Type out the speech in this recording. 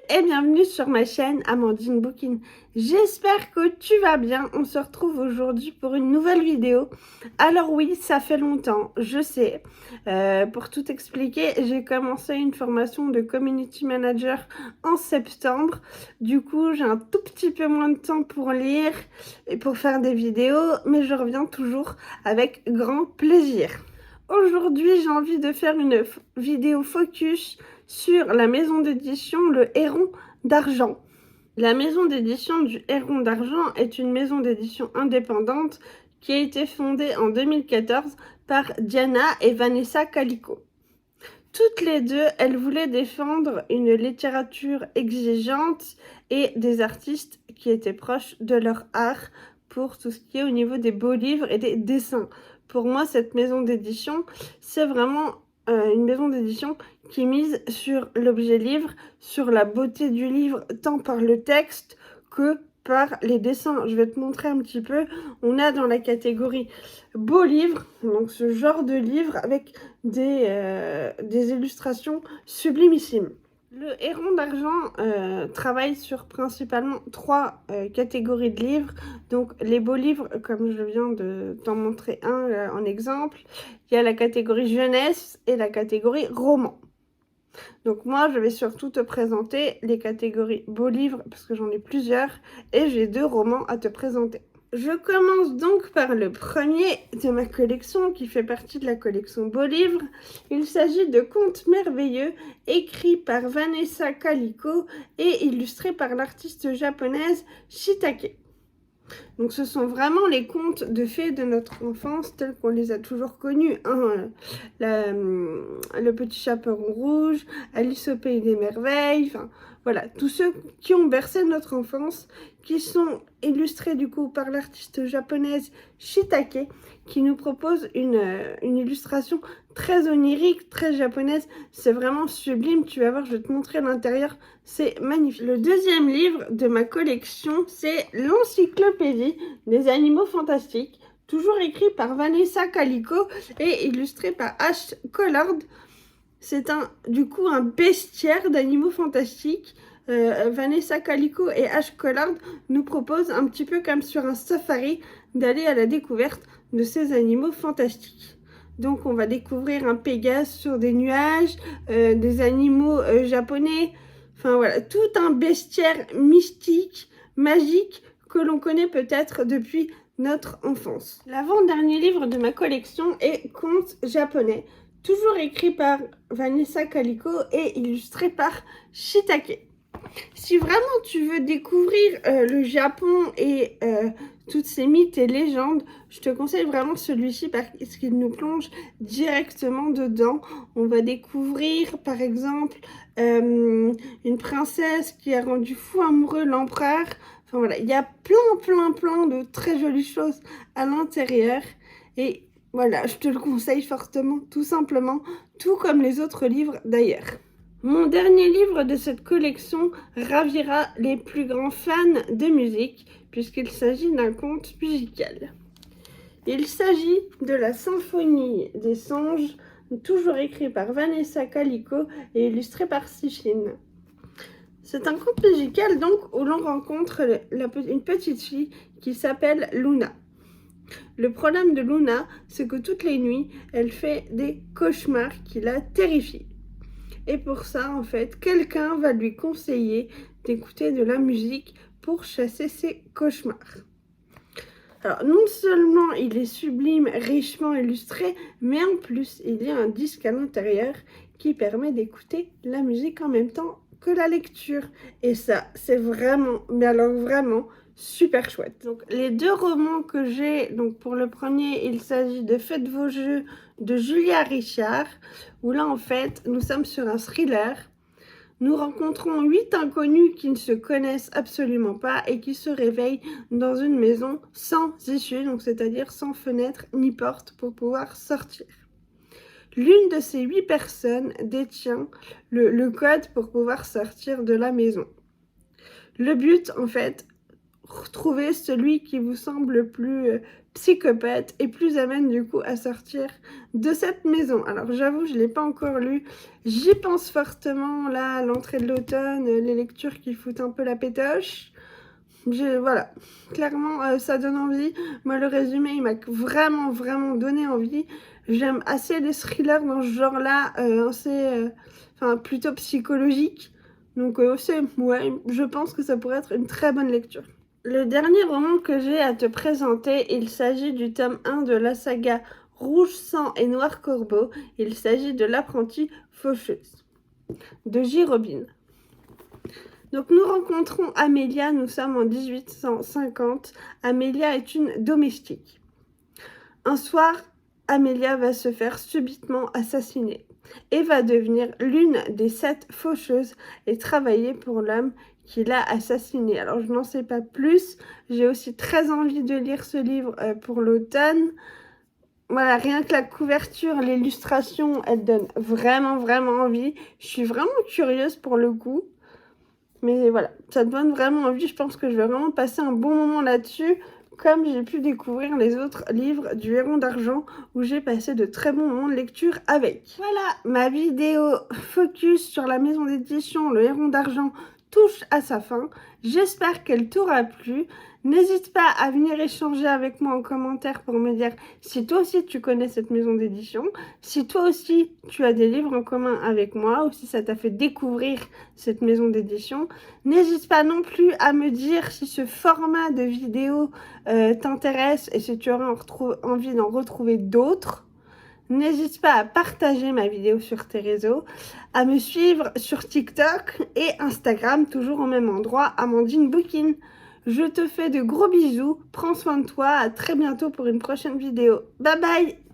Et bienvenue sur ma chaîne Amandine Booking. J'espère que tu vas bien. On se retrouve aujourd'hui pour une nouvelle vidéo. Alors oui, ça fait longtemps, je sais. Pour tout expliquer, j'ai commencé une formation de Community Manager en septembre. Du coup, j'ai un tout petit peu moins de temps pour lire et pour faire des vidéos, mais je reviens toujours avec grand plaisir. Aujourd'hui, j'ai envie de faire une vidéo focus sur la maison d'édition Le Héron d'Argent. La maison d'édition du Héron d'Argent est une maison d'édition indépendante qui a été fondée en 2014 par Diana et Vanessa Calico. Toutes les deux, elles voulaient défendre une littérature exigeante et des artistes qui étaient proches de leur art pour tout ce qui est au niveau des beaux livres et des dessins. Pour moi, cette maison d'édition, c'est vraiment une maison d'édition qui mise sur l'objet livre, sur la beauté du livre, tant par le texte que par les dessins. Je vais te montrer un petit peu. On a dans la catégorie beau livre, donc ce genre de livre avec des illustrations sublimissimes. Le Héron d'Argent travaille sur principalement trois catégories de livres. Donc les beaux livres, comme je viens de t'en montrer un en exemple. Il y a la catégorie jeunesse et la catégorie roman. Donc moi, je vais surtout te présenter les catégories beaux livres parce que j'en ai plusieurs et j'ai 2 romans à te présenter. Je commence donc par le premier de ma collection qui fait partie de la collection Beaux Livres. Il s'agit de Contes merveilleux écrits par Vanessa Calico et illustrés par l'artiste japonaise Shitake. Donc ce sont vraiment les contes de fées de notre enfance tels qu'on les a toujours connus. Hein. Le petit chaperon rouge, Alice au pays des merveilles, enfin voilà, tous ceux qui ont bercé notre enfance, qui sont illustrés du coup par l'artiste japonaise Shitake, qui nous propose une illustration très onirique, très japonaise. C'est vraiment sublime, tu vas voir, je vais te montrer l'intérieur, c'est magnifique. Le deuxième livre de ma collection, c'est l'encyclopédie des animaux fantastiques, toujours écrit par Vanessa Calico et illustré par Ash Collard. C'est du coup un bestiaire d'animaux fantastiques. Vanessa Calico et Ash Collard nous proposent un petit peu comme sur un safari d'aller à la découverte de ces animaux fantastiques. Donc on va découvrir un Pégase sur des nuages, des animaux japonais, enfin voilà, tout un bestiaire mystique, magique que l'on connaît peut-être depuis notre enfance. L'avant-dernier livre de ma collection est Contes japonais, toujours écrit par Vanessa Calico et illustré par Shitake. Si vraiment tu veux découvrir le Japon et toutes ces mythes et légendes, je te conseille vraiment celui-ci parce qu'il nous plonge directement dedans. On va découvrir par exemple une princesse qui a rendu fou amoureux l'empereur. Enfin voilà, il y a plein de très jolies choses à l'intérieur et voilà, je te le conseille fortement, tout simplement, tout comme les autres livres d'ailleurs. Mon dernier livre de cette collection ravira les plus grands fans de musique puisqu'il s'agit d'un conte musical. Il s'agit de la Symphonie des songes, toujours écrit par Vanessa Calico et illustré par Sichin. C'est un conte musical donc où l'on rencontre une petite fille qui s'appelle Luna. Le problème de Luna, c'est que toutes les nuits, elle fait des cauchemars qui la terrifient. Et pour ça, en fait, quelqu'un va lui conseiller d'écouter de la musique pour chasser ses cauchemars. Alors, non seulement il est sublime, richement illustré, mais en plus, il y a un disque à l'intérieur qui permet d'écouter la musique en même temps que la lecture. Et ça, c'est vraiment, mais alors vraiment, super chouette. Donc, les 2 romans que j'ai, donc pour le premier, il s'agit de Faites vos jeux de Julia Richard, où là, en fait, nous sommes sur un thriller. Nous rencontrons 8 inconnus qui ne se connaissent absolument pas et qui se réveillent dans une maison sans issue, donc c'est-à-dire sans fenêtre ni porte pour pouvoir sortir. L'une de ces 8 personnes détient le code pour pouvoir sortir de la maison. Le but, en fait, retrouver celui qui vous semble le plus psychopathe et plus amène du coup à sortir de cette maison. Alors j'avoue, je ne l'ai pas encore lu. J'y pense fortement là à l'entrée de l'automne, les lectures qui foutent un peu la pétoche. Voilà, clairement ça donne envie. Moi le résumé il m'a vraiment donné envie. J'aime assez les thrillers dans ce genre là, enfin plutôt psychologique. Donc ouais, je pense que ça pourrait être une très bonne lecture. Le dernier roman que j'ai à te présenter, il s'agit du tome 1 de la saga Rouge Sang et Noir Corbeau. Il s'agit de l'apprentie faucheuse de J. Robin. Donc nous rencontrons Amélia, nous sommes en 1850. Amélia est une domestique. Un soir, Amélia va se faire subitement assassiner et va devenir l'une des 7 faucheuses et travailler pour l'homme qui l'a assassinée. Alors je n'en sais pas plus, j'ai aussi très envie de lire ce livre pour l'automne. Voilà, rien que la couverture, l'illustration, elle donne vraiment envie. Je suis vraiment curieuse pour le coup. Mais voilà, ça te donne vraiment envie. Je pense que je vais vraiment passer un bon moment là-dessus, comme j'ai pu découvrir les autres livres du Héron d'Argent, où j'ai passé de très bons moments de lecture avec. Voilà, ma vidéo focus sur la maison d'édition Le Héron d'Argent touche à sa fin. J'espère qu'elle t'aura plu. N'hésite pas à venir échanger avec moi en commentaire pour me dire si toi aussi tu connais cette maison d'édition, si toi aussi tu as des livres en commun avec moi ou si ça t'a fait découvrir cette maison d'édition. N'hésite pas non plus à me dire si ce format de vidéo t'intéresse et si tu auras envie d'en retrouver d'autres. N'hésite pas à partager ma vidéo sur tes réseaux, à me suivre sur TikTok et Instagram, toujours au même endroit, Amandine Bookin. Je te fais de gros bisous, prends soin de toi, à très bientôt pour une prochaine vidéo. Bye bye!